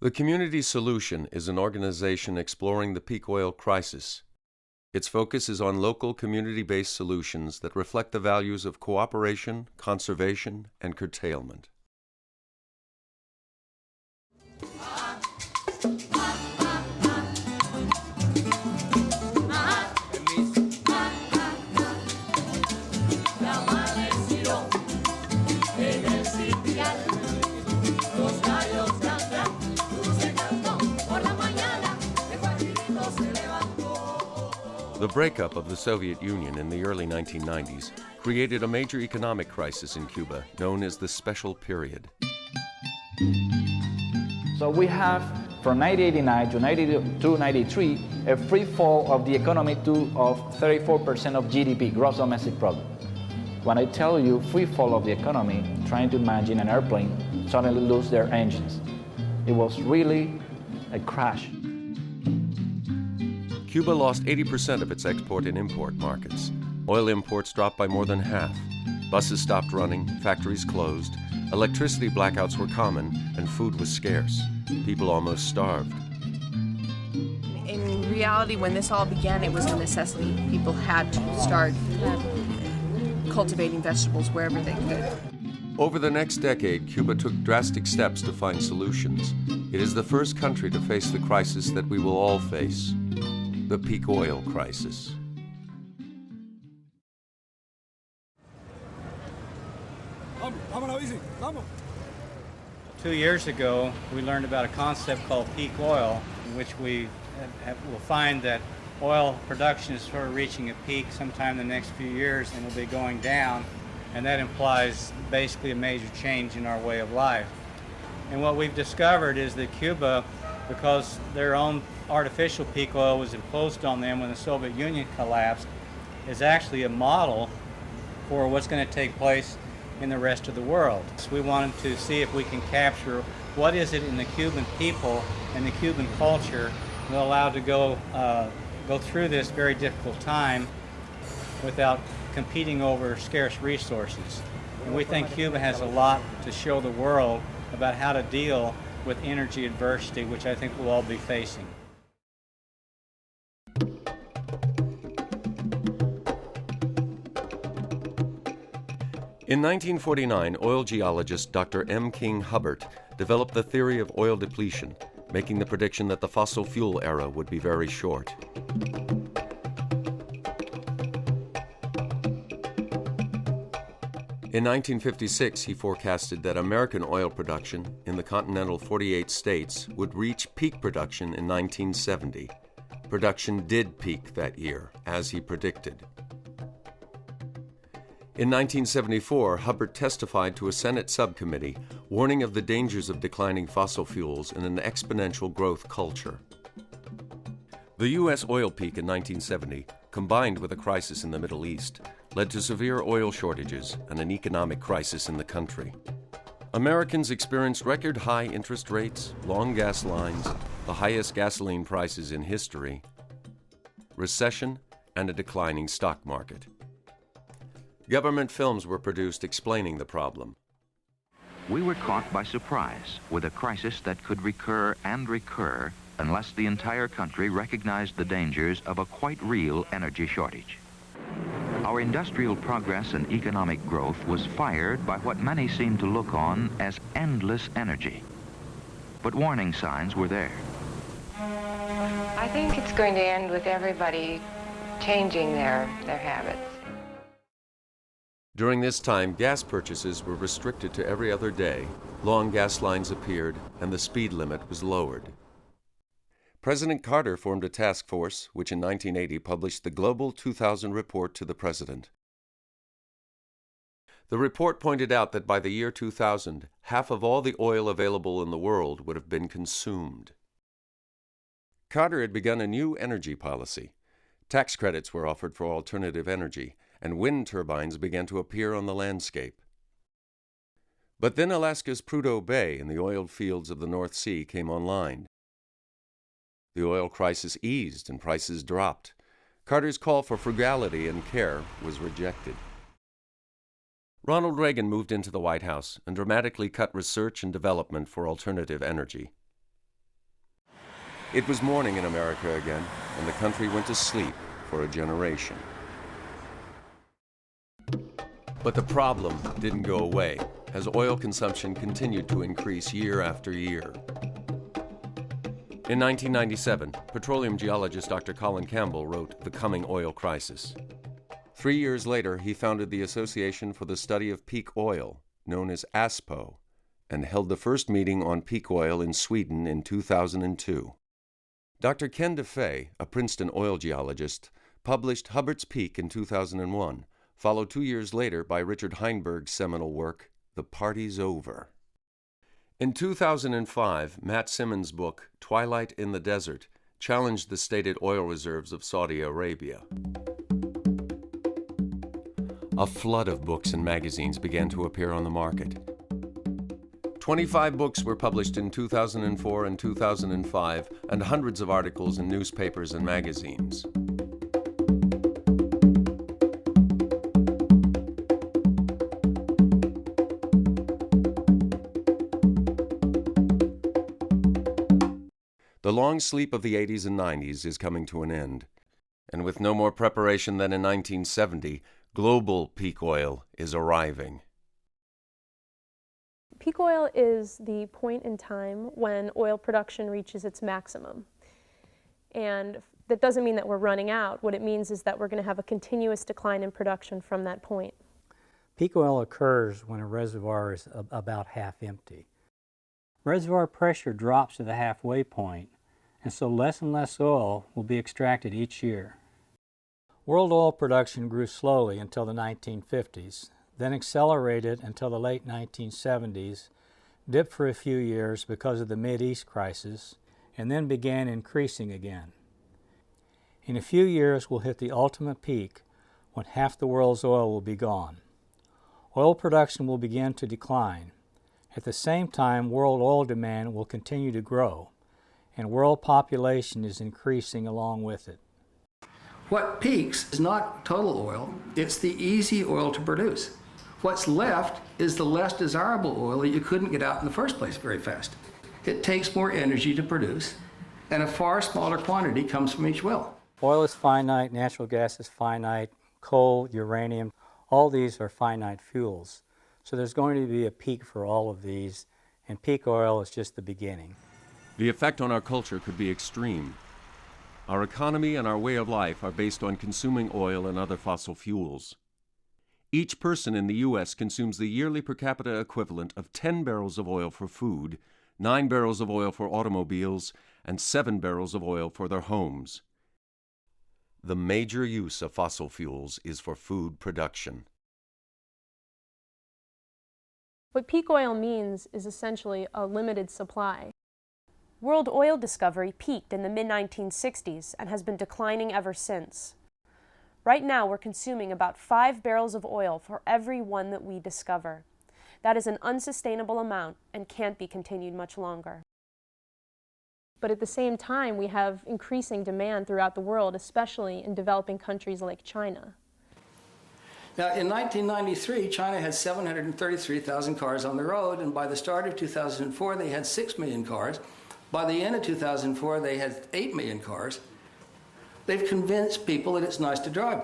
The Community Solution is an organization exploring the peak oil crisis. Its focus is on local community-based solutions that reflect the values of cooperation, conservation, and curtailment. The breakup of the Soviet Union in the early 1990s created a major economic crisis in Cuba known as the Special Period. So we have, from 1989 to 1992-93, a free fall of the economy of 34% of GDP, gross domestic product. When I tell you free fall of the economy, trying to imagine an airplane suddenly lose their engines. It was really a crash. Cuba lost 80% of its export and import markets. Oil imports dropped by more than half. Buses stopped running, factories closed, electricity blackouts were common, and food was scarce. People almost starved. In reality, when this all began, it was a necessity. People had to start cultivating vegetables wherever they could. Over the next decade, Cuba took drastic steps to find solutions. It is the first country to face the crisis that we will all face. The peak oil crisis. Vamos. 2 years ago, we learned about a concept called peak oil, in which we will find that oil production is sort of reaching a peak sometime in the next few years and will be going down, and that implies basically a major change in our way of life. And what we've discovered is that Cuba, because their own artificial peak oil was imposed on them when the Soviet Union collapsed, is actually a model for what's going to take place in the rest of the world. So we wanted to see if we can capture what is it in the Cuban people and the Cuban culture that allow to go through this very difficult time without competing over scarce resources. And we think Cuba has a lot to show the world about how to deal with energy adversity, which I think we'll all be facing. In 1949, oil geologist Dr. M. King Hubbert developed the theory of oil depletion, making the prediction that the fossil fuel era would be very short. In 1956, he forecasted that American oil production in the continental 48 states would reach peak production in 1970. Production did peak that year, as he predicted. In 1974, Hubbert testified to a Senate subcommittee warning of the dangers of declining fossil fuels in an exponential growth culture. The U.S. oil peak in 1970, combined with a crisis in the Middle East, led to severe oil shortages and an economic crisis in the country. Americans experienced record high interest rates, long gas lines, the highest gasoline prices in history, recession, and a declining stock market. Government films were produced explaining the problem. We were caught by surprise with a crisis that could recur and recur unless the entire country recognized the dangers of a quite real energy shortage. Our industrial progress and economic growth was fired by what many seemed to look on as endless energy. But warning signs were there. I think it's going to end with everybody changing their habits. During this time, gas purchases were restricted to every other day, long gas lines appeared, and the speed limit was lowered. President Carter formed a task force, which in 1980 published the Global 2000 Report to the President. The report pointed out that by the year 2000, half of all the oil available in the world would have been consumed. Carter had begun a new energy policy. Tax credits were offered for alternative energy, and wind turbines began to appear on the landscape. But then Alaska's Prudhoe Bay and the oil fields of the North Sea came online. The oil crisis eased and prices dropped. Carter's call for frugality and care was rejected. Ronald Reagan moved into the White House and dramatically cut research and development for alternative energy. It was morning in America again, and the country went to sleep for a generation. But the problem didn't go away, as oil consumption continued to increase year after year. In 1997, petroleum geologist Dr. Colin Campbell wrote The Coming Oil Crisis. 3 years later, he founded the Association for the Study of Peak Oil, known as ASPO, and held the first meeting on peak oil in Sweden in 2002. Dr. Ken DeFay, a Princeton oil geologist, published Hubbard's Peak in 2001, followed 2 years later by Richard Heinberg's seminal work, The Party's Over. In 2005, Matt Simmons' book, Twilight in the Desert, challenged the stated oil reserves of Saudi Arabia. A flood of books and magazines began to appear on the market. 25 books were published in 2004 and 2005, and hundreds of articles in newspapers and magazines. The long sleep of the 80s and 90s is coming to an end, and with no more preparation than in 1970, global peak oil is arriving. Peak oil is the point in time when oil production reaches its maximum. And that doesn't mean that we're running out. What it means is that we're going to have a continuous decline in production from that point. Peak oil occurs when a reservoir is about half empty. Reservoir pressure drops to the halfway point, and so less and less oil will be extracted each year. World oil production grew slowly until the 1950s, then accelerated until the late 1970s, dipped for a few years because of the Mideast crisis, and then began increasing again. In a few years, we'll hit the ultimate peak when half the world's oil will be gone. Oil production will begin to decline. At the same time, world oil demand will continue to grow, and world population is increasing along with it. What peaks is not total oil, it's the easy oil to produce. What's left is the less desirable oil that you couldn't get out in the first place very fast. It takes more energy to produce, and a far smaller quantity comes from each well. Oil is finite, natural gas is finite, coal, uranium, all these are finite fuels. So there's going to be a peak for all of these, and peak oil is just the beginning. The effect on our culture could be extreme. Our economy and our way of life are based on consuming oil and other fossil fuels. Each person in the U.S. consumes the yearly per capita equivalent of 10 barrels of oil for food, 9 barrels of oil for automobiles, and 7 barrels of oil for their homes. The major use of fossil fuels is for food production. What peak oil means is essentially a limited supply. World oil discovery peaked in the mid-1960s and has been declining ever since. Right now, we're consuming about 5 barrels of oil for every one that we discover. That is an unsustainable amount and can't be continued much longer. But at the same time, we have increasing demand throughout the world, especially in developing countries like China. Now, in 1993, China had 733,000 cars on the road, and by the start of 2004, they had 6 million cars. By the end of 2004, they had 8 million cars. They've convinced people that it's nice to drive.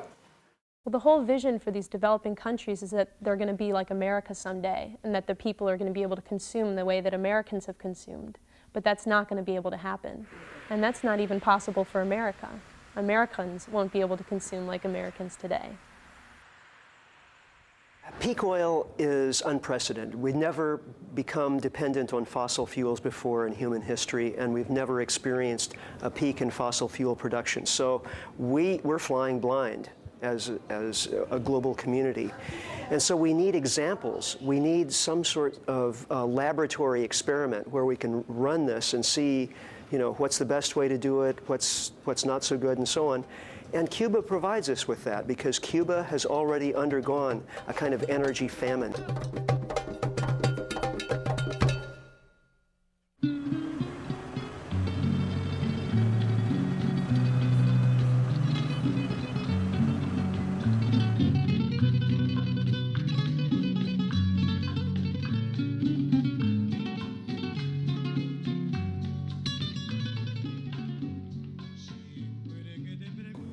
Well, the whole vision for these developing countries is that they're going to be like America someday, and that the people are going to be able to consume the way that Americans have consumed. But that's not going to be able to happen. And that's not even possible for America. Americans won't be able to consume like Americans today. Peak oil is unprecedented. We've never become dependent on fossil fuels before in human history, and we've never experienced a peak in fossil fuel production. So we're flying blind as a global community. And so we need examples. We need some sort of laboratory experiment where we can run this and see, what's the best way to do it, what's not so good, and so on. And Cuba provides us with that because Cuba has already undergone a kind of energy famine.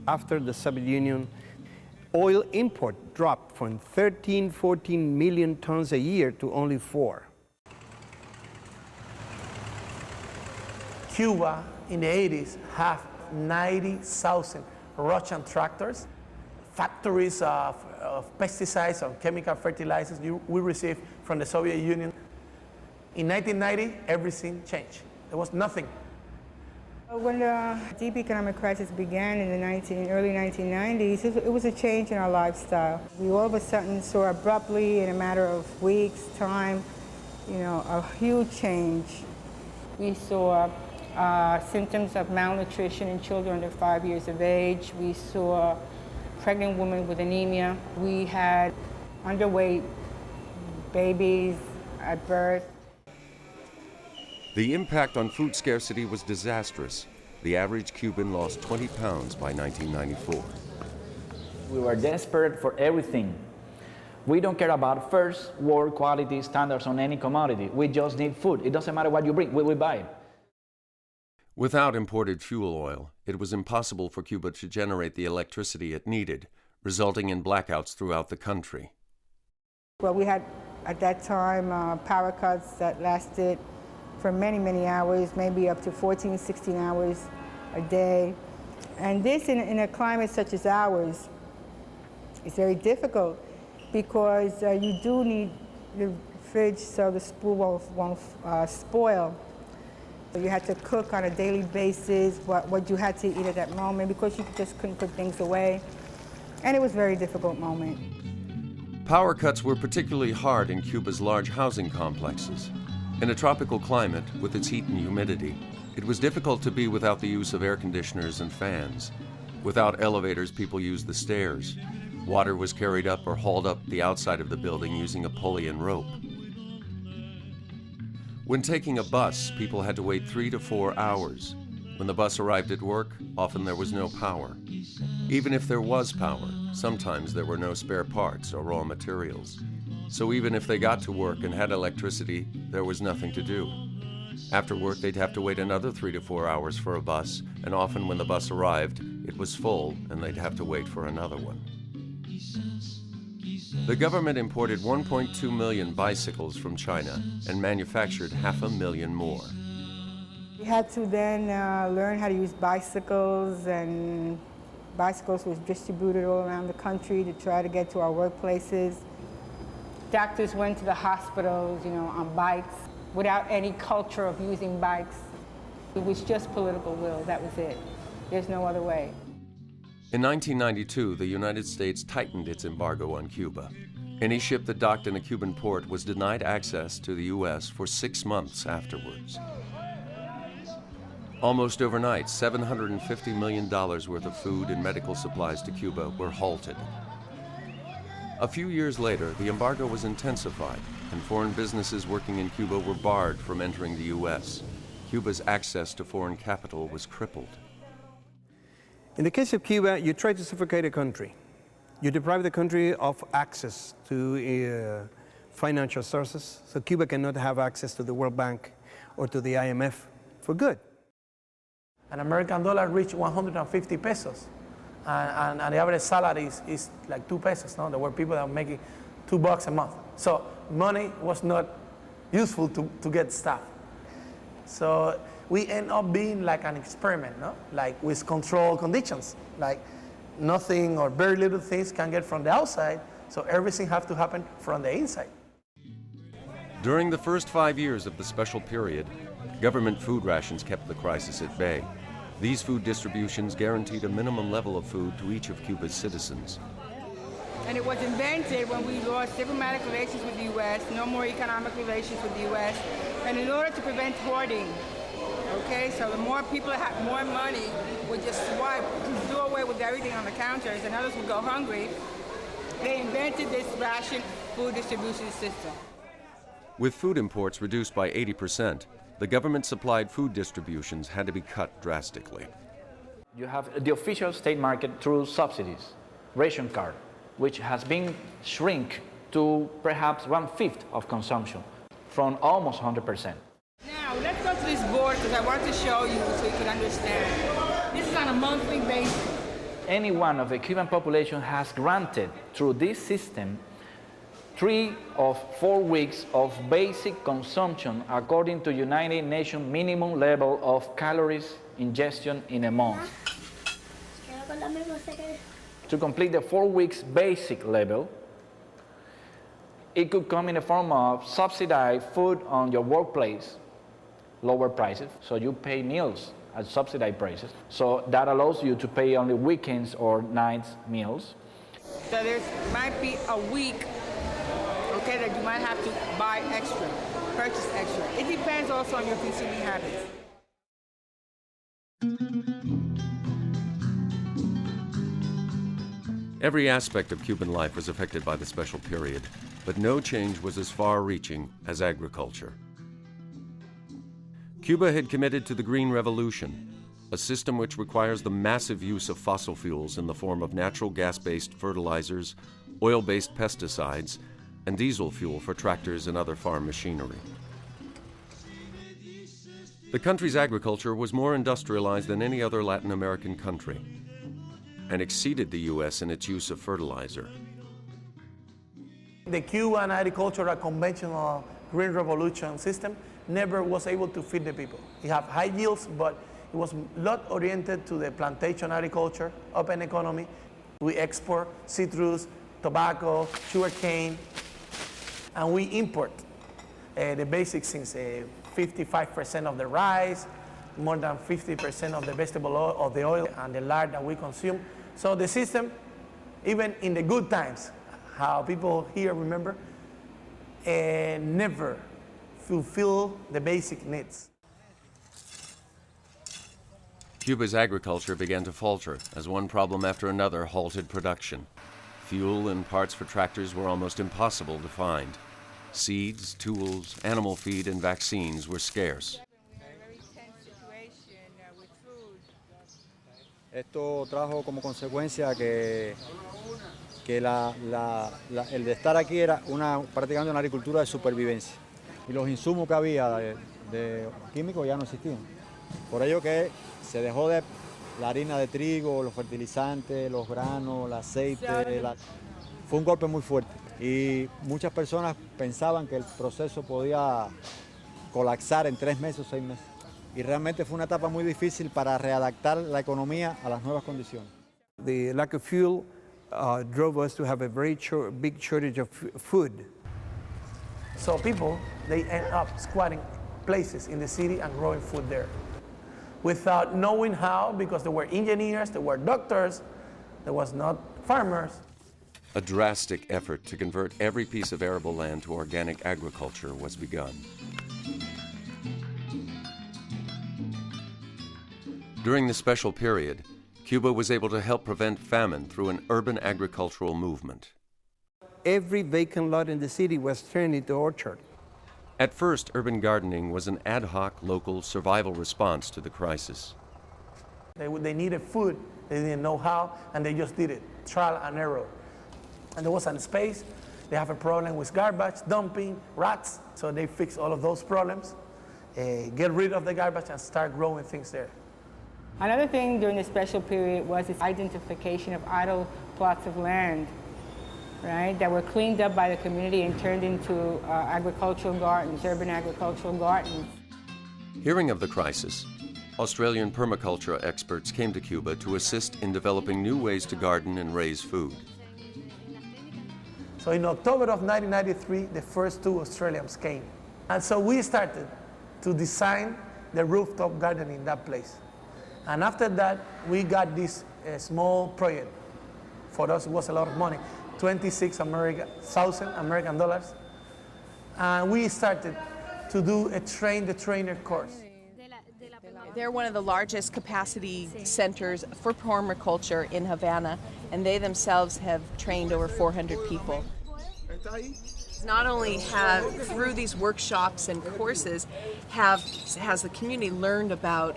after the Soviet Union, oil import dropped from 14 million tons a year to only 4. Cuba in the 80s have 90,000 Russian tractors, factories of pesticides or chemical fertilizers we received from the Soviet Union. In 1990, everything changed. There was nothing. When the deep economic crisis began in the early 1990s, it was a change in our lifestyle. We all of a sudden saw abruptly, in a matter of weeks' time, a huge change. We saw symptoms of malnutrition in children under 5 years of age. We saw pregnant women with anemia. We had underweight babies at birth. The impact on food scarcity was disastrous. The average Cuban lost 20 pounds by 1994. We were desperate for everything. We don't care about first world quality standards on any commodity. We just need food. It doesn't matter what you bring, we buy it. Without imported fuel oil, it was impossible for Cuba to generate the electricity it needed, resulting in blackouts throughout the country. Well, we had, at that time, power cuts that lasted for many, many hours, maybe up to 14, 16 hours a day. And this, in a climate such as ours, is very difficult because you do need the fridge so the spool won't spoil. So you had to cook on a daily basis what you had to eat at that moment because you just couldn't put things away. And it was a very difficult moment. Power cuts were particularly hard in Cuba's large housing complexes. In a tropical climate, with its heat and humidity, it was difficult to be without the use of air conditioners and fans. Without elevators, people used the stairs. Water was carried up or hauled up the outside of the building using a pulley and rope. When taking a bus, people had to wait 3 to 4 hours. When the bus arrived at work, often there was no power. Even if there was power, sometimes there were no spare parts or raw materials. So even if they got to work and had electricity, there was nothing to do. After work, they'd have to wait another 3 to 4 hours for a bus, and often when the bus arrived, it was full and they'd have to wait for another one. The government imported 1.2 million bicycles from China and manufactured 500,000 more. We had to then learn how to use bicycles, and bicycles was distributed all around the country to try to get to our workplaces. Doctors went to the hospitals, on bikes, without any culture of using bikes. It was just political will, that was it. There's no other way. In 1992, the United States tightened its embargo on Cuba. Any ship that docked in a Cuban port was denied access to the U.S. for 6 months afterwards. Almost overnight, $750 million worth of food and medical supplies to Cuba were halted. A few years later, the embargo was intensified, and foreign businesses working in Cuba were barred from entering the U.S. Cuba's access to foreign capital was crippled. In the case of Cuba, you try to suffocate a country. You deprive the country of access to financial sources, so Cuba cannot have access to the World Bank or to the IMF for good. An American dollar reached 150 pesos. And the average salary is like 2 pesos. No? There were people that were making $2 a month. So money was not useful to get stuff. So we end up being like an experiment, no? Like with controlled conditions. Like nothing or very little things can get from the outside, so everything has to happen from the inside. During the first 5 years of the special period, government food rations kept the crisis at bay. These food distributions guaranteed a minimum level of food to each of Cuba's citizens. And it was invented when we lost diplomatic relations with the U.S., no more economic relations with the U.S., and in order to prevent hoarding. Okay, so the more people that have more money would just do away with everything on the counters, and others would go hungry. They invented this ration food distribution system. With food imports reduced by 80%, the government-supplied food distributions had to be cut drastically. You have the official state market through subsidies, ration card, which has been shrink to perhaps 1/5 of consumption, from almost 100%. Now, let's go to this board because I want to show you so you can understand. This is on a monthly basis. any one of the Cuban population has granted through this system 3 of 4 weeks of basic consumption according to United Nations minimum level of calories ingestion in a month. To complete the 4 weeks basic level, it could come in the form of subsidized food on your workplace, lower prices, so you pay meals at subsidized prices. So that allows you to pay only weekends or nights meals. So there might be a week, okay, that you might have to buy extra, purchase extra. It depends also on your consuming habits. Every aspect of Cuban life was affected by the special period, but no change was as far-reaching as agriculture. Cuba had committed to the Green Revolution, a system which requires the massive use of fossil fuels in the form of natural gas-based fertilizers, oil-based pesticides, and diesel fuel for tractors and other farm machinery. The country's agriculture was more industrialized than any other Latin American country, and exceeded the U.S. in its use of fertilizer. The Cuban agricultural conventional Green Revolution system never was able to feed the people. It had high yields, but it was a lot oriented to the plantation agriculture, open economy. We export citrus, tobacco, sugarcane, and we import the basic things, 55% of the rice, more than 50% of the vegetable oil, of the oil and the lard that we consume. So the system, even in the good times, how people here remember, never fulfill the basic needs. Cuba's agriculture began to falter as one problem after another halted production. Fuel and parts for tractors were almost impossible to find. Seeds, tools, animal feed, and vaccines were scarce. Esto trajo como consecuencia que el de estar aquí era prácticamente una agricultura de supervivencia. Y los insumos que había de químicos ya no existían. Por ello que se dejó de la harina de trigo, los fertilizantes, los granos, el aceite. Fue un golpe muy fuerte. Y muchas personas pensaban que el proceso podía colapsar en 3 meses o 6 meses. Y realmente fue una etapa muy difícil para readaptar la economía a las nuevas condiciones. The lack of fuel drove us to have a very big shortage of food. So people, they end up squatting places in the city and growing food there. Without knowing how, because there were engineers, there were doctors, there was not farmers. A drastic effort to convert every piece of arable land to organic agriculture was begun. During the special period, Cuba was able to help prevent famine through an urban agricultural movement. Every vacant lot in the city was turned into orchard. At first, urban gardening was an ad hoc local survival response to the crisis. They needed food, they didn't know how, and they just did it, trial and error. And there wasn't space. They have a problem with garbage, dumping, rats, so they fixed all of those problems, get rid of the garbage and start growing things there. Another thing during the special period was this identification of idle plots of land, right, that were cleaned up by the community and turned into agricultural gardens, urban agricultural gardens. Hearing of the crisis, Australian permaculture experts came to Cuba to assist in developing new ways to garden and raise food. So in October of 1993, the first 2 Australians came. And so we started to design the rooftop garden in that place. And after that, we got this small project. For us, it was a lot of money, $26,000 American dollars. And we started to do a train-the-trainer course. They're one of the largest capacity centers for permaculture in Havana, and they themselves have trained over 400 people. Not only have, through these workshops and courses, has the community learned about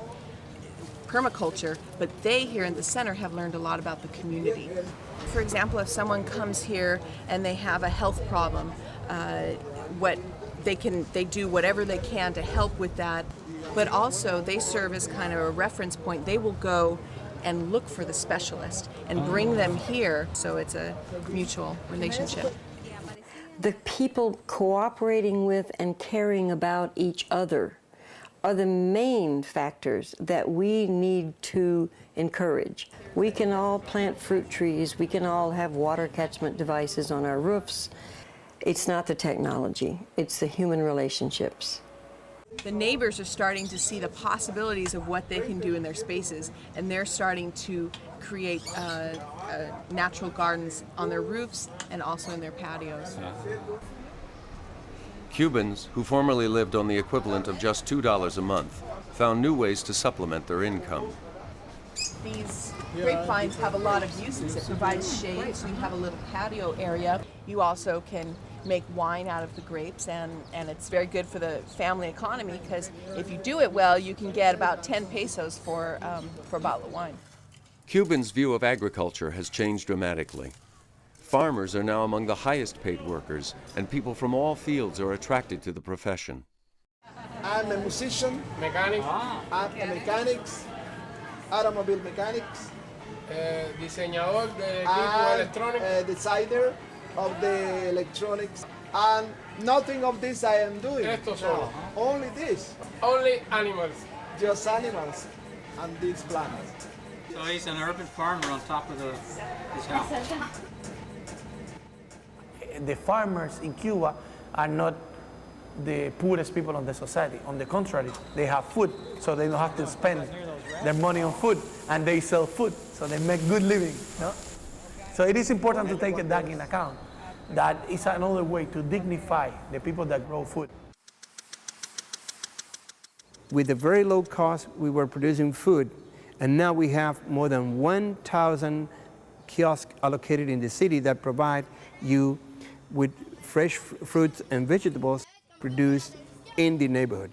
permaculture, but they here in the center have learned a lot about the community. For example, if someone comes here and they have a health problem, they do whatever they can to help with that, but also they serve as kind of a reference point. They will go and look for the specialist and bring them here, so it's a mutual relationship. The people cooperating with and caring about each other are the main factors that we need to encourage. We can all plant fruit trees, we can all have water catchment devices on our roofs. It's not the technology, it's the human relationships. The neighbors are starting to see the possibilities of what they can do in their spaces, and they're starting to create natural gardens on their roofs and also in their patios. Cubans, who formerly lived on the equivalent of just $2 a month, found new ways to supplement their income. These grapevines have a lot of uses. It provides shade, so you have a little patio area. You also can make wine out of the grapes, and it's very good for the family economy, because if you do it well, you can get about 10 pesos for a bottle of wine. Cubans' view of agriculture has changed dramatically. Farmers are now among the highest paid workers, and people from all fields are attracted to the profession. I'm a musician, mechanic, I'm a mechanics, automobile mechanics, diseñador de equipo electrónico, designer of the electronics, and nothing of this I am doing. Esto solo. No, only this. Only animals. Just animals and these plants. So he's an urban farmer on top of his house. The farmers in Cuba are not the poorest people in the society. On the contrary, they have food, so they don't have to spend their money on food, and they sell food, so they make good living. No? So it is important to take that in account. That is another way to dignify the people that grow food. With a very low cost, we were producing food, and now we have more than 1,000 kiosks allocated in the city that provide you with fresh fruits and vegetables produced in the neighborhood.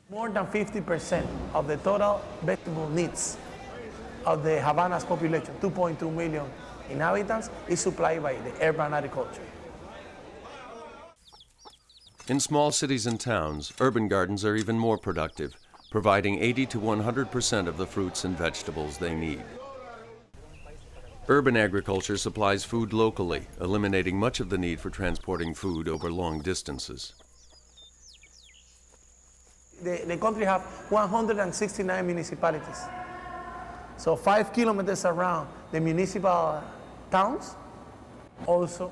More than 50% of the total vegetable needs of the Havana's population, 2.2 million inhabitants, is supplied by the urban agriculture. In small cities and towns, urban gardens are even more productive, providing 80 to 100% of the fruits and vegetables they need. Urban agriculture supplies food locally, eliminating much of the need for transporting food over long distances. The country has 169 municipalities. So 5 kilometers around the municipal towns also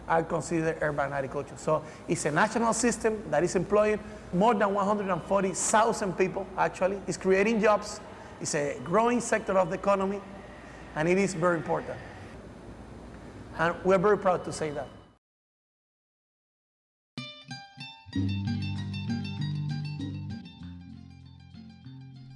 are considered urban agriculture. So it's a national system that is employing more than 140,000 people, actually. It's creating jobs. It's a growing sector of the economy, and it is very important. And we're very proud to say that.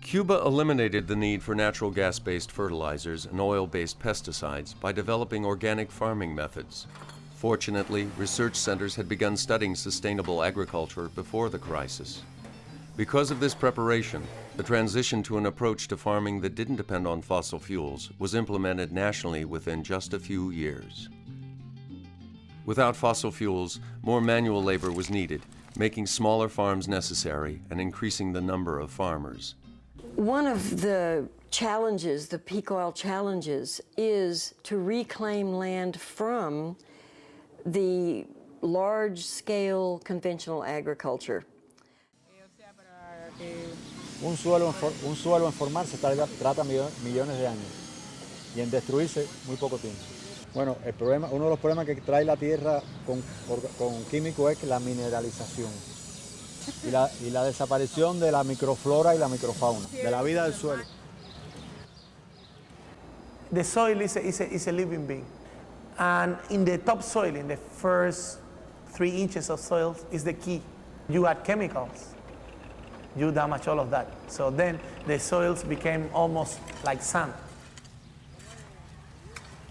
Cuba eliminated the need for natural gas-based fertilizers and oil-based pesticides by developing organic farming methods. Fortunately, research centers had begun studying sustainable agriculture before the crisis. Because of this preparation, the transition to an approach to farming that didn't depend on fossil fuels was implemented nationally within just a few years. Without fossil fuels, more manual labor was needed, making smaller farms necessary and increasing the number of farmers. One of the challenges, the peak oil challenges, is to reclaim land from the large-scale conventional agriculture. Un suelo en formarse trata millones de años y en destruirse muy poco tiempo. Bueno, uno de los problemas que trae la tierra con químicos es la mineralización y la desaparición de la microflora y la microfauna, de la vida del suelo. The soil is a living being. And in the topsoil, in the first 3 inches of soil, is the key. You add chemicals, you damage all of that. So then the soils became almost like sand.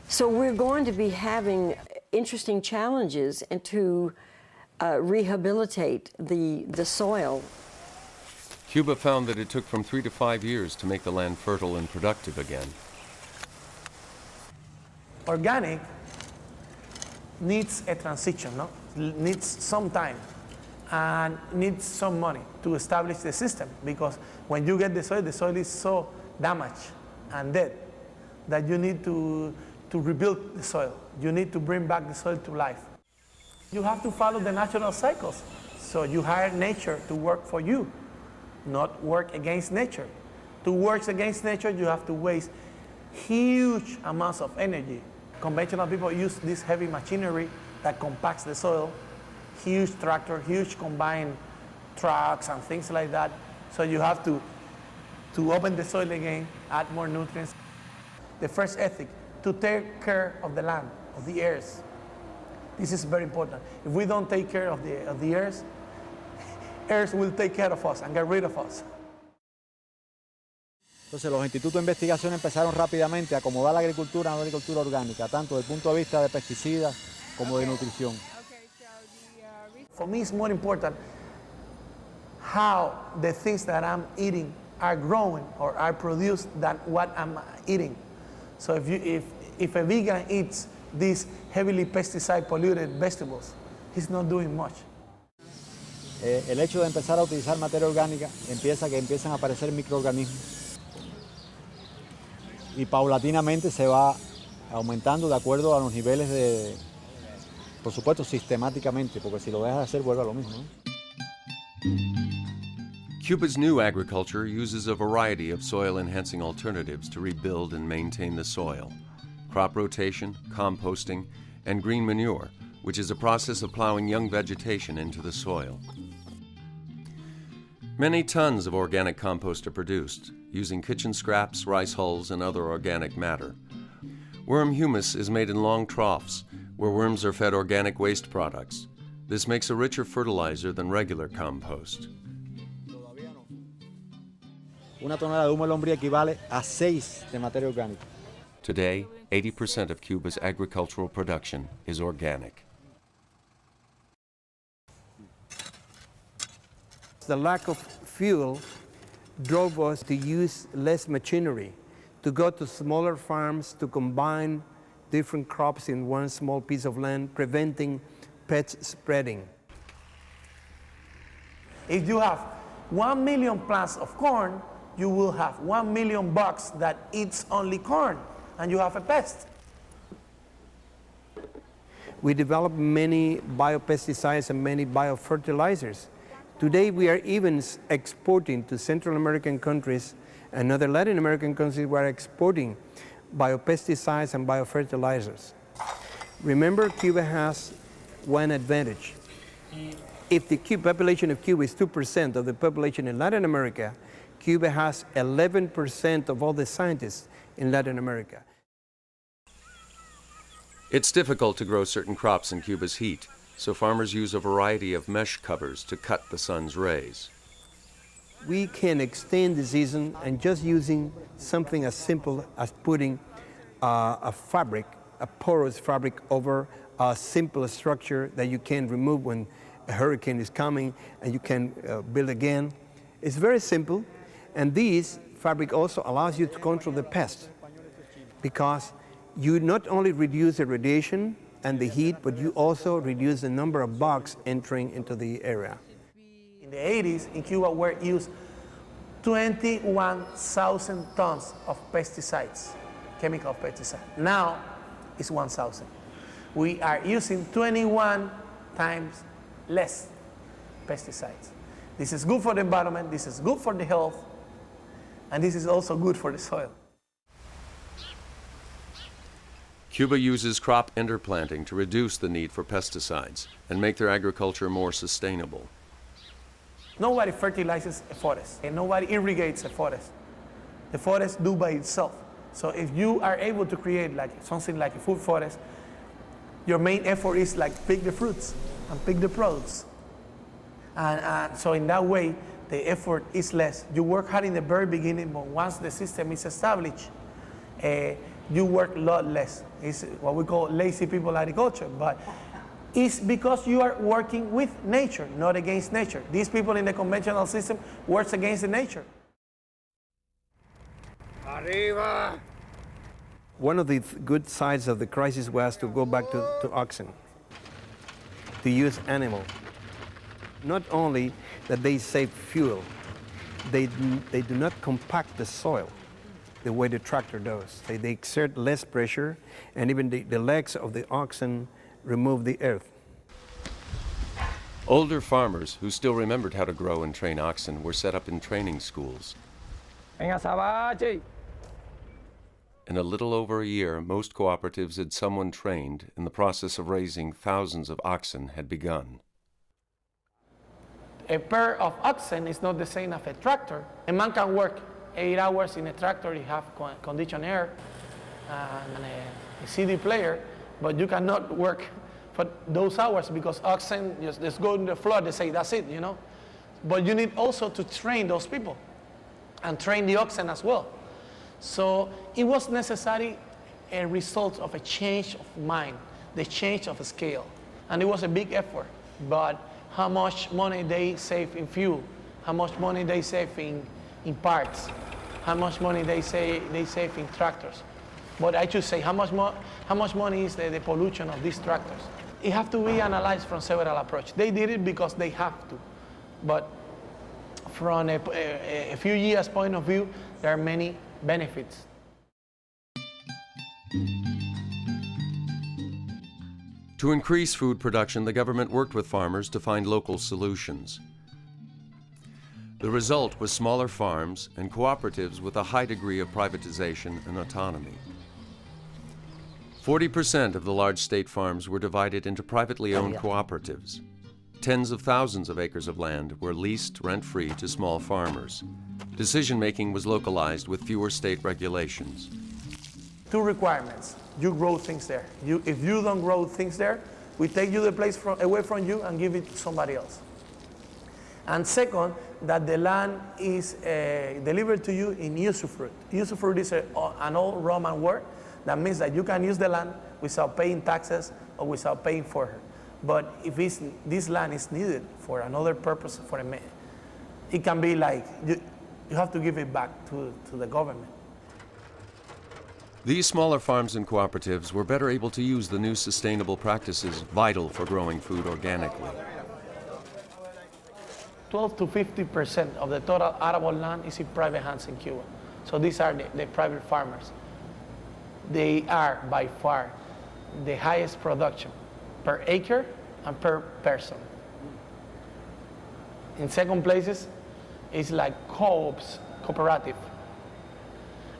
So we're going to be having interesting challenges and to rehabilitate the soil. Cuba found that it took from 3 to 5 years to make the land fertile and productive again. Organic needs a transition, no? Needs some time and needs some money to establish the system, because when you get the soil is so damaged and dead, that you need to rebuild the soil. You need to bring back the soil to life. You have to follow the natural cycles. So you hire nature to work for you, not work against nature. To work against nature, you have to waste huge amounts of energy. Conventional people use this heavy machinery that compacts the soil, huge tractor, huge combine trucks and things like that. So you have to open the soil again, add more nutrients. The first ethic, to take care of the land, of the earth. This is very important. If we don't take care of the earth, earth will take care of us and get rid of us. Entonces los institutos de investigación empezaron rápidamente a acomodar la agricultura a una agricultura orgánica, tanto desde el punto de vista de pesticidas como de nutrición. For me, it's more important how the things that I'm eating are growing or are produced than what I'm eating. So if a vegan eats these heavily pesticide polluted vegetables, he's not doing much. El hecho de empezar a utilizar materia orgánica empiezan a aparecer microorganismos y paulatinamente se va aumentando de acuerdo a los niveles de, por supuesto, sistemáticamente, porque si lo dejas de hacer vuelve a lo mismo, ¿no? Cuba's new agriculture uses a variety of soil-enhancing alternatives to rebuild and maintain the soil. Crop rotation, composting, and green manure, which is a process of plowing young vegetation into the soil. Many tons of organic compost are produced, using kitchen scraps, rice hulls, and other organic matter. Worm humus is made in long troughs, where worms are fed organic waste products. This makes a richer fertilizer than regular compost. Una tonelada de humo de lombriz equivale a 6 de materia orgánica. Today, 80% of Cuba's agricultural production is organic. The lack of fuel drove us to use less machinery, to go to smaller farms, to combine different crops in one small piece of land, preventing pest spreading. If you have 1 million plants of corn, you will have 1 million bugs that eats only corn, and you have a pest. We developed many biopesticides and many biofertilizers. Today we are even exporting to Central American countries and other Latin American countries. We are exporting biopesticides and biofertilizers. Remember, Cuba has one advantage. If the population of Cuba is 2% of the population in Latin America, Cuba has 11% of all the scientists in Latin America. It's difficult to grow certain crops in Cuba's heat, so farmers use a variety of mesh covers to cut the sun's rays. We can extend the season and just using something as simple as putting a fabric, a porous fabric over a simple structure that you can remove when a hurricane is coming and you can build again. It's very simple, and this fabric also allows you to control the pest because you not only reduce the radiation and the heat, but you also reduce the number of bugs entering into the area. In the 80s, in Cuba, were used 21,000 tons of pesticides, chemical pesticides. Now, it's 1,000. We are using 21 times less pesticides. This is good for the environment, this is good for the health, and this is also good for the soil. Cuba uses crop interplanting to reduce the need for pesticides and make their agriculture more sustainable. Nobody fertilizes a forest, and nobody irrigates a forest. The forest do by itself. So if you are able to create something like a food forest, your main effort is pick the fruits and pick the products. And so in that way, the effort is less. You work hard in the very beginning, but once the system is established, you work a lot less. It's what we call lazy people agriculture, but it's because you are working with nature, not against nature. These people in the conventional system work against the nature. Arriba! One of the good sides of the crisis was to go back to oxen, to use animal. Not only that they save fuel, they do not compact the soil. the way the tractor does. They exert less pressure, and even the legs of the oxen remove the earth. Older farmers who still remembered how to grow and train oxen were set up in training schools. In a little over a year, most cooperatives had someone trained, and the process of raising thousands of oxen had begun. A pair of oxen is not the same as a tractor. A man can work 8 hours in a tractor, you have conditioned air and a CD player, but you cannot work for those hours because oxen just go on the floor, they say that's it, you know. But you need also to train those people and train the oxen as well. So it was necessary a result of a change of mind, the change of scale. And it was a big effort, but how much money they save in fuel, how much money they save in parts, how much money they save in tractors. But I should say, how much money is the pollution of these tractors? It has to be analyzed from several approaches. They did it because they have to. But from a few years point of view, there are many benefits. To increase food production, the government worked with farmers to find local solutions. The result was smaller farms and cooperatives with a high degree of privatization and autonomy. 40% of the large state farms were divided into privately owned cooperatives. Tens of thousands of acres of land were leased rent-free to small farmers. Decision-making was localized with fewer state regulations. 2 requirements. You grow things there. If you don't grow things there, we take you the place away from you and give it to somebody else. And second, that the land is delivered to you in usufruct. Usufruct is an old Roman word that means that you can use the land without paying taxes or without paying for it. But if this land is needed for another purpose, it can be like you have to give it back to the government. These smaller farms and cooperatives were better able to use the new sustainable practices vital for growing food organically. 12 to 50% of the total arable land is in private hands in Cuba. So these are the private farmers. They are by far the highest production per acre and per person. In second places, it's like co-ops, cooperative.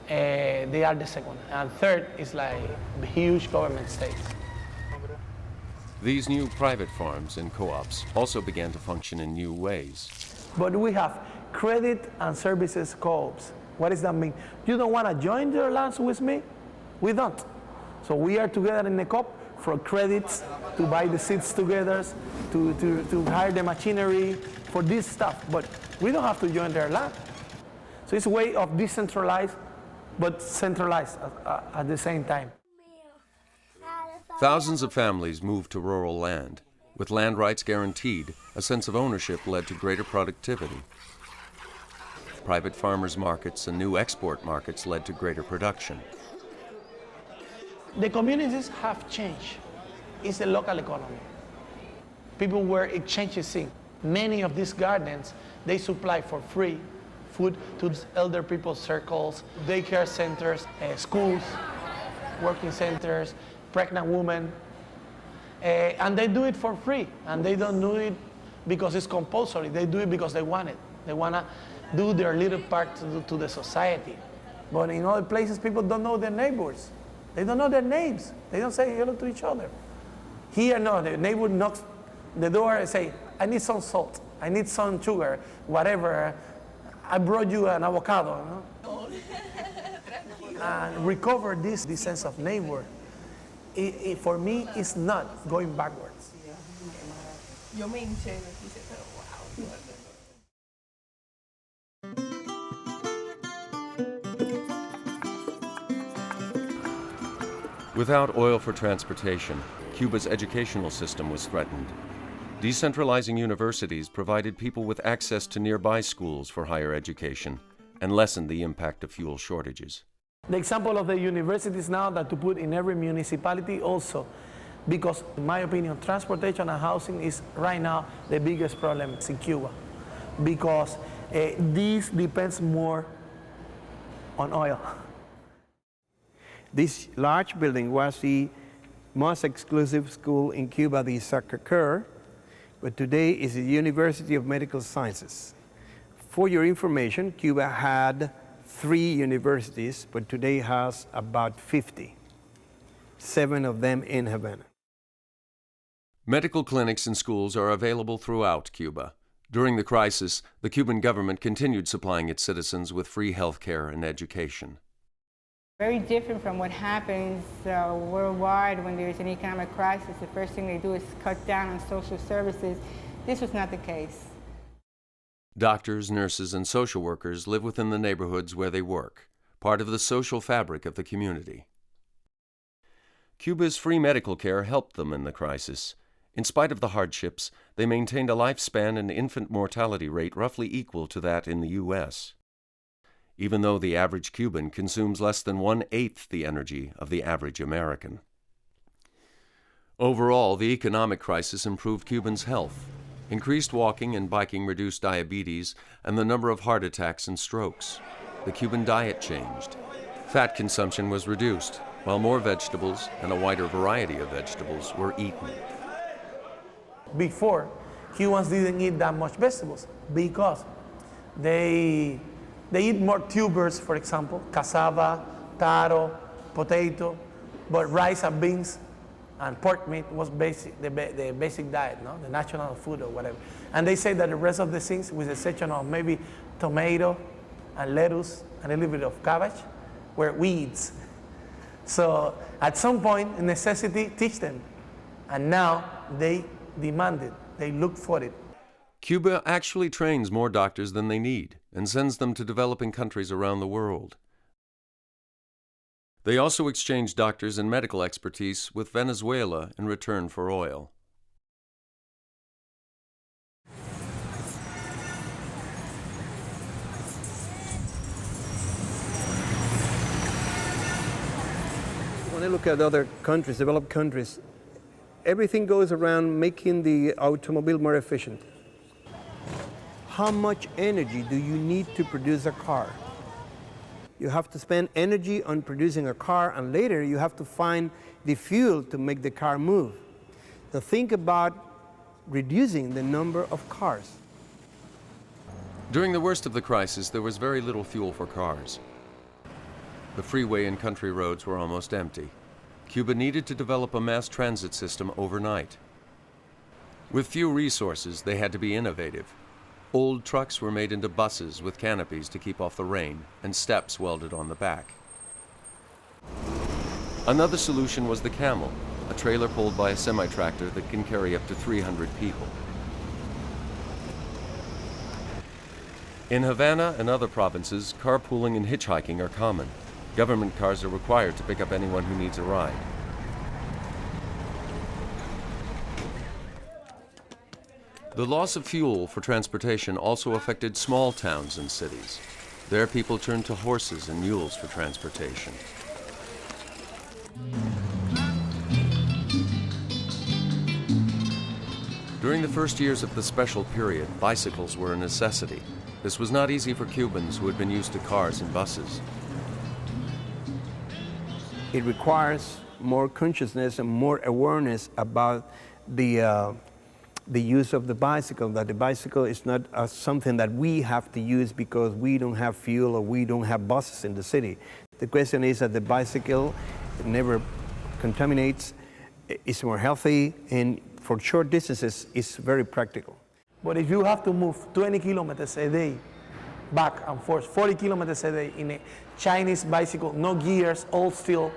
They are the second. And third is like huge government states. These new private farms and co-ops also began to function in new ways. But we have credit and services co-ops. What does that mean? You don't want to join your lands with me? We don't. So we are together in a co-op for credits, to buy the seeds together, to hire the machinery, for this stuff. But we don't have to join their land. So it's a way of decentralized, but centralized at the same time. Thousands of families moved to rural land. With land rights guaranteed, a sense of ownership led to greater productivity. Private farmers' markets and new export markets led to greater production. The communities have changed. It's the local economy. People were exchanging things. Many of these gardens, they supply for free food to elder people's circles, daycare centers, schools, working centers, pregnant women. And they do it for free. And they don't do it because it's compulsory. They do it because they want it. They want to do their little part to the society. But in other places, people don't know their neighbors. They don't know their names. They don't say hello to each other. Here, no, the neighbor knocks the door and say, I need some salt, I need some sugar, whatever. I brought you an avocado. No? And recover this sense of neighbor. For me, it's not going backwards. Without oil for transportation, Cuba's educational system was threatened. Decentralizing universities provided people with access to nearby schools for higher education and lessened the impact of fuel shortages. The example of the universities now that to put in every municipality also, because in my opinion, transportation and housing is right now the biggest problem in Cuba, because this depends more on oil. This large building was the most exclusive school in Cuba, the Sacré-Cœur, but today is the University of Medical Sciences. For your information, Cuba had 3 universities, but today has about 50, 7 of them in Havana. Medical clinics and schools are available throughout Cuba. During the crisis, the Cuban government continued supplying its citizens with free health care and education. Very different from what happens worldwide when there's an economic crisis. The first thing they do is cut down on social services. This was not the case. Doctors, nurses, and social workers live within the neighborhoods where they work, part of the social fabric of the community. Cuba's free medical care helped them in the crisis. In spite of the hardships, they maintained a lifespan and infant mortality rate roughly equal to that in the U.S., even though the average Cuban consumes less than 1/8 the energy of the average American. Overall, the economic crisis improved Cubans' health. Increased walking and biking reduced diabetes and the number of heart attacks and strokes. The Cuban diet changed. Fat consumption was reduced, while more vegetables and a wider variety of vegetables were eaten. Before, Cubans didn't eat that much vegetables because they eat more tubers, for example, cassava, taro, potato, but rice and beans and pork meat was the basic diet, no? The national food or whatever. And they say that the rest of the things, with the exception of maybe tomato and lettuce and a little bit of cabbage, were weeds. So at some point, necessity teach them. And now they demand it, they look for it. Cuba actually trains more doctors than they need and sends them to developing countries around the world. They also exchange doctors and medical expertise with Venezuela in return for oil. When I look at other countries, developed countries, everything goes around making the automobile more efficient. How much energy do you need to produce a car? You have to spend energy on producing a car, and later you have to find the fuel to make the car move. So think about reducing the number of cars. During the worst of the crisis, there was very little fuel for cars. The freeway and country roads were almost empty. Cuba needed to develop a mass transit system overnight. With few resources, they had to be innovative. Old trucks were made into buses with canopies to keep off the rain and steps welded on the back. Another solution was the camel, a trailer pulled by a semi-tractor that can carry up to 300 people. In Havana and other provinces, carpooling and hitchhiking are common. Government cars are required to pick up anyone who needs a ride. The loss of fuel for transportation also affected small towns and cities. There, people turned to horses and mules for transportation. During the first years of the special period, bicycles were a necessity. This was not easy for Cubans who had been used to cars and buses. It requires more consciousness and more awareness about the use of the bicycle, that the bicycle is not something that we have to use because we don't have fuel or we don't have buses in the city. The question is that the bicycle never contaminates, is more healthy, and for short distances is very practical. But if you have to move 20 kilometers a day, back and forth, 40 kilometers a day in a Chinese bicycle, no gears, all steel,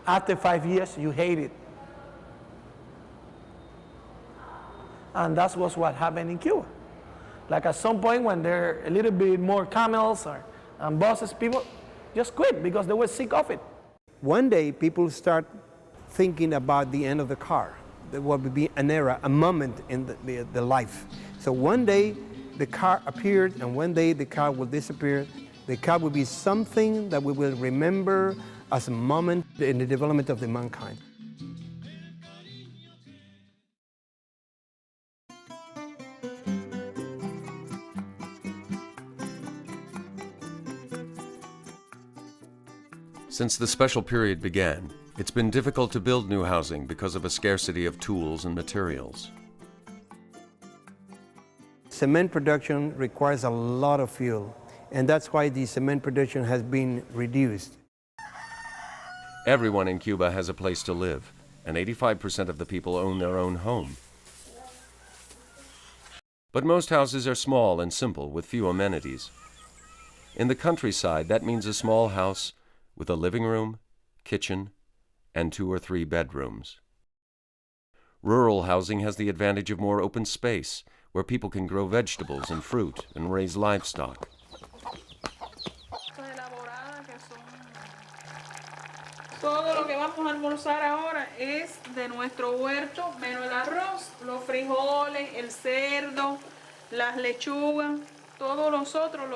after 5 years, you hate it. And that's what happened in Cuba. Like at some point when there are a little bit more camels and buses, people just quit because they were sick of it. One day people start thinking about the end of the car. There will be an era, a moment in the life. So one day the car appeared and one day the car will disappear. The car will be something that we will remember as a moment in the development of the mankind. Since the special period began, it's been difficult to build new housing because of a scarcity of tools and materials. Cement production requires a lot of fuel, and that's why the cement production has been reduced. Everyone in Cuba has a place to live, and 85% of the people own their own home. But most houses are small and simple with few amenities. In the countryside, that means a small house with a living room, kitchen, and 2 or 3 bedrooms. Rural housing has the advantage of more open space, where people can grow vegetables and fruit and raise livestock. Todo lo que vamos a almorzar ahora es de nuestro huerto, menos el arroz, los frijoles, el cerdo, las lechugas, todo nosotros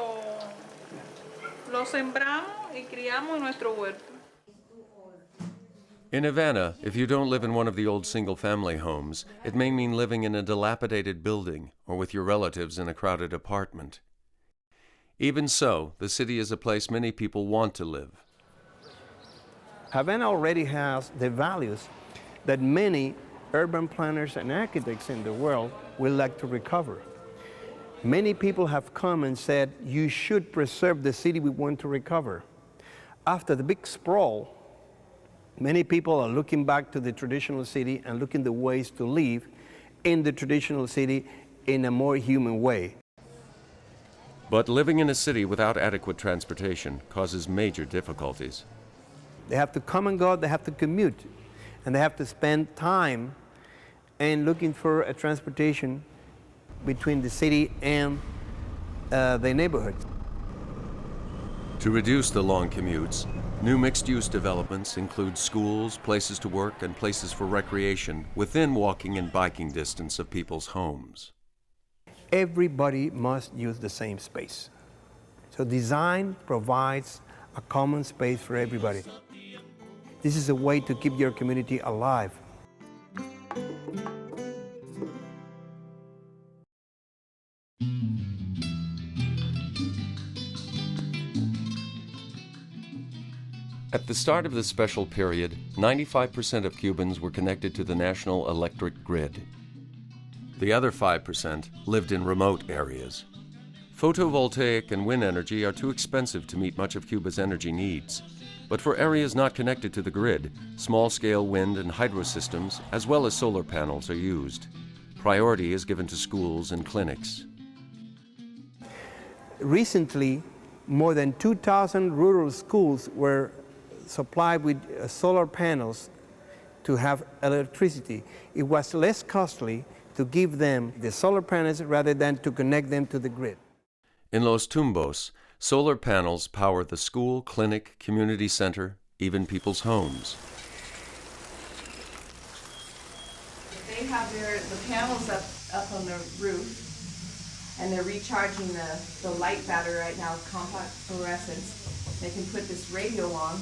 lo sembramos y criamos en nuestro huerto. In Havana, if you don't live in one of the old single-family homes, it may mean living in a dilapidated building or with your relatives in a crowded apartment. Even so, the city is a place many people want to live. Havana already has the values that many urban planners and architects in the world would like to recover. Many people have come and said, you should preserve the city we want to recover. After the big sprawl, many people are looking back to the traditional city and looking the ways to live in the traditional city in a more human way. But living in a city without adequate transportation causes major difficulties. They have to come and go, they have to commute, and they have to spend time and looking for a transportation between the city and the neighborhoods. To reduce the long commutes, new mixed-use developments include schools, places to work, and places for recreation within walking and biking distance of people's homes. Everybody must use the same space. So design provides a common space for everybody. This is a way to keep your community alive. At the start of the special period, 95% of Cubans were connected to the national electric grid. The other 5% lived in remote areas. Photovoltaic and wind energy are too expensive to meet much of Cuba's energy needs. But for areas not connected to the grid, small-scale wind and hydro systems, as well as solar panels, are used. Priority is given to schools and clinics. Recently, more than 2,000 rural schools were supplied with solar panels to have electricity. It was less costly to give them the solar panels rather than to connect them to the grid. In Los Tumbos, solar panels power the school, clinic, community center, even people's homes. They have the panels up on the roof, and they're recharging the light battery right now with compact fluorescence. They can put this radio on,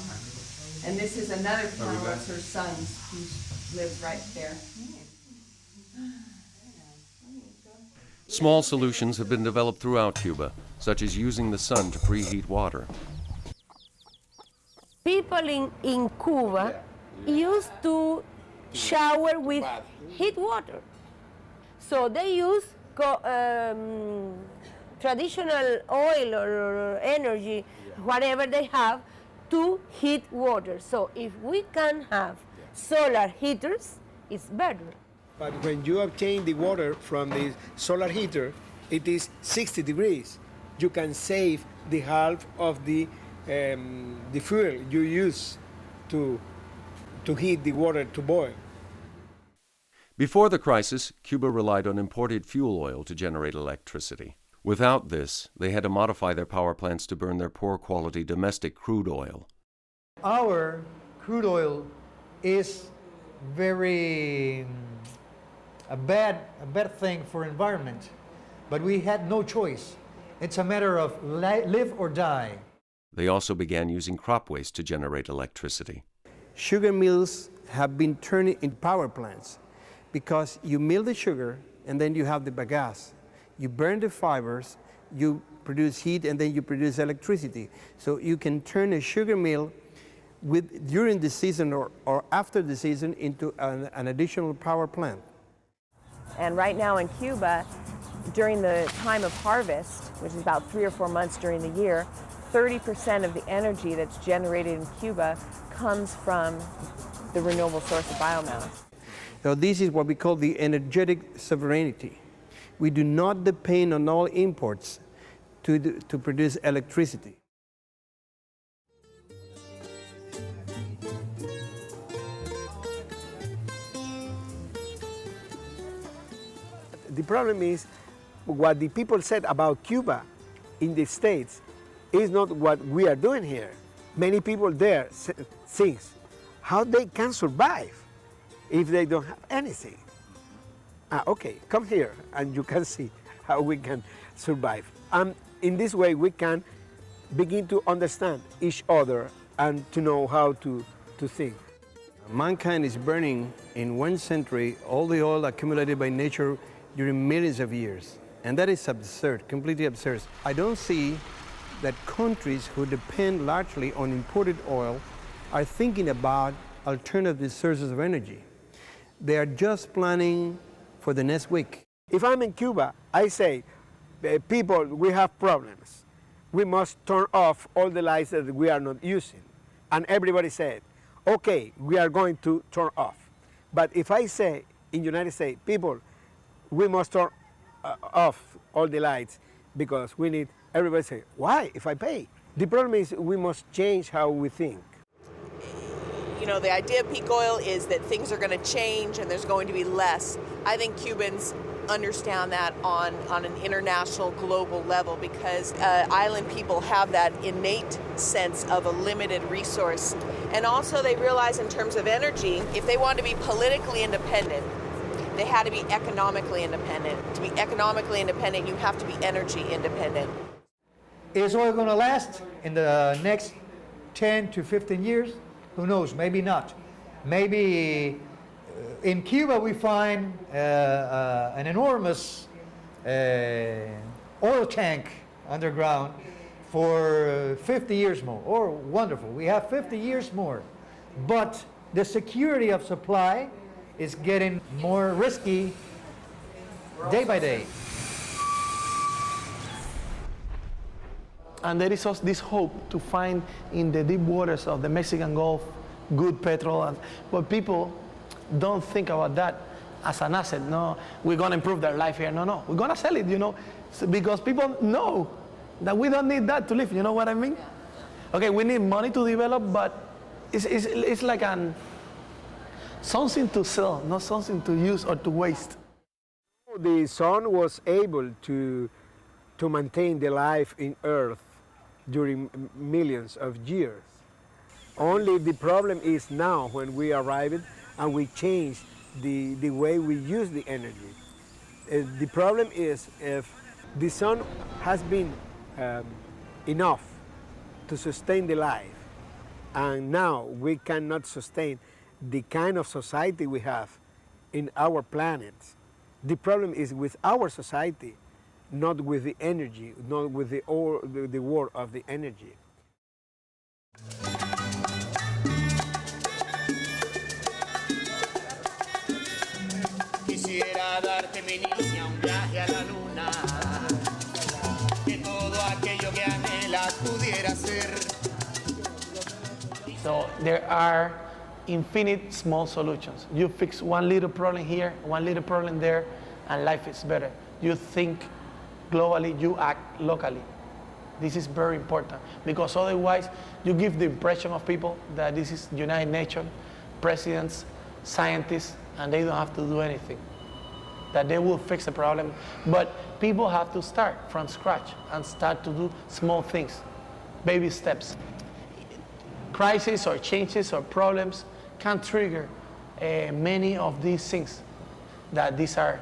and this is another panel. That's her son's, who lives right there. Small solutions have been developed throughout Cuba, such as using the sun to preheat water. People in Cuba used to shower with heat water. So they use traditional oil or energy, whatever they have, to heat water. So if we can have solar heaters, it's better. But when you obtain the water from the solar heater, it is 60 degrees. You can save the half of the fuel you use to heat the water to boil. Before the crisis, Cuba relied on imported fuel oil to generate electricity. Without this, they had to modify their power plants to burn their poor-quality domestic crude oil. Our crude oil is very a bad thing for environment, but we had no choice. It's a matter of live or die. They also began using crop waste to generate electricity. Sugar mills have been turned into power plants because you mill the sugar and then you have the bagasse. You burn the fibers, you produce heat, and then you produce electricity. So you can turn a sugar mill during the season or after the season into an additional power plant. And right now in Cuba, during the time of harvest, which is about 3 or 4 months during the year, 30% of the energy that's generated in Cuba comes from the renewable source of biomass. So this is what we call the energetic sovereignty. We do not depend on all imports to produce electricity. The problem is what the people said about Cuba in the States is not what we are doing here. Many people there think how they can survive if they don't have anything. Okay, come here and you can see how we can survive. And in this way we can begin to understand each other and to know how to think. Mankind is burning in 1 century all the oil accumulated by nature during millions of years. And that is absurd, completely absurd. I don't see that countries who depend largely on imported oil are thinking about alternative sources of energy. They are just planning for the next week. If I'm in Cuba, I say, people, we have problems. We must turn off all the lights that we are not using. And everybody said, okay, we are going to turn off. But if I say in the United States, people, we must turn off all the lights because we need, everybody say, why, if I pay? The problem is we must change how we think. You know, the idea of peak oil is that things are going to change and there's going to be less. I think Cubans understand that on an international, global level because island people have that innate sense of a limited resource. And also they realize in terms of energy, if they want to be politically independent, they had to be economically independent. To be economically independent, you have to be energy independent. Is oil going to last in the next 10 to 15 years? Who knows? Maybe not. Maybe in Cuba we find an enormous oil tank underground for 50 years more. Oh, wonderful. We have 50 years more. But the security of supply is getting more risky day by day. And there is also this hope to find in the deep waters of the Mexican Gulf good petrol. But people don't think about that as an asset. No, we're going to improve their life here. No, we're going to sell it, you know, because people know that we don't need that to live. You know what I mean? Okay, we need money to develop, but it's like something to sell, not something to use or to waste. The sun was able to maintain the life in Earth during millions of years. Only the problem is now when we arrived and we change the way we use the energy. The problem is if the sun has been enough to sustain the life, and now we cannot sustain the kind of society we have in our planet. The problem is with our society, not with the energy, not with the war of the energy. Quisiera darte, mi niña, un viaje a la luna, que todo aquello que anhelas pudiera ser. So there are infinite small solutions. You fix one little problem here, one little problem there, and life is better. You think globally, you act locally. This is very important because otherwise you give the impression of people that this is United Nations, presidents, scientists, and they don't have to do anything, that they will fix the problem. But people have to start from scratch and start to do small things, baby steps. Crises or changes or problems can trigger many of these things, that these are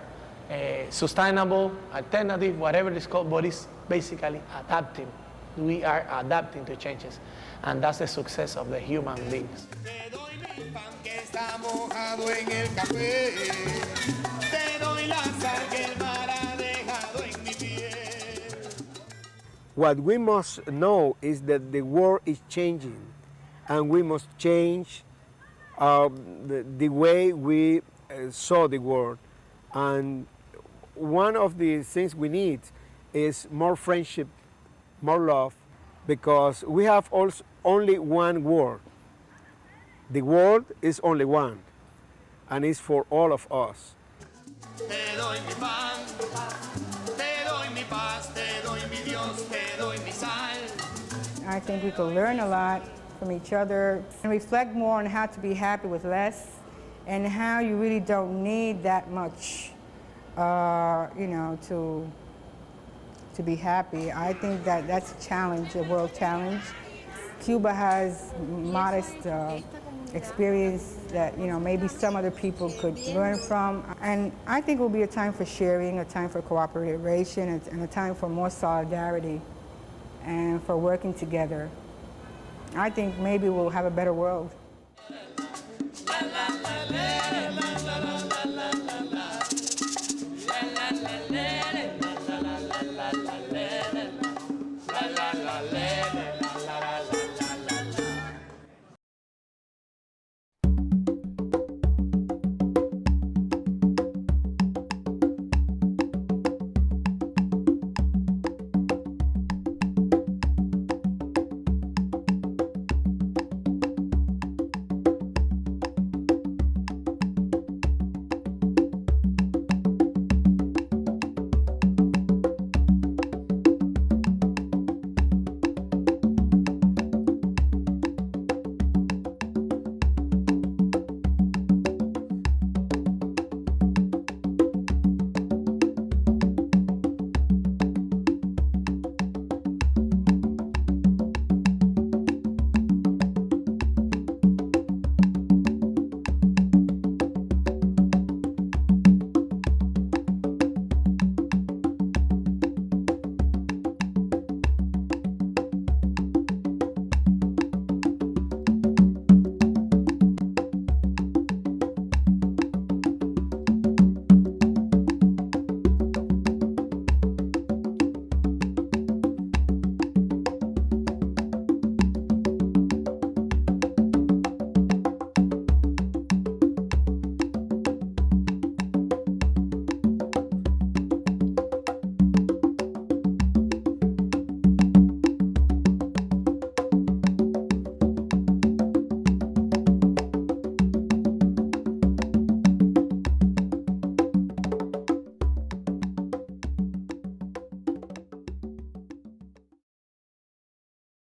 sustainable, alternative, whatever it's called, but it's basically adapting. We are adapting to changes, and that's the success of the human beings. What we must know is that the world is changing, and we must change the way we saw the world. And one of the things we need is more friendship, more love, because we have also only one world. The world is only one, and it's for all of us. I think we could learn a lot from each other and reflect more on how to be happy with less and how you really don't need that much, you know, to be happy. I think that that's a challenge, a world challenge. Cuba has modest experience that, you know, maybe some other people could learn from. And I think it will be a time for sharing, a time for cooperation, and a time for more solidarity and for working together. I think maybe we'll have a better world. La, la, la, la, la, la, la, la, la, la, la, la, la.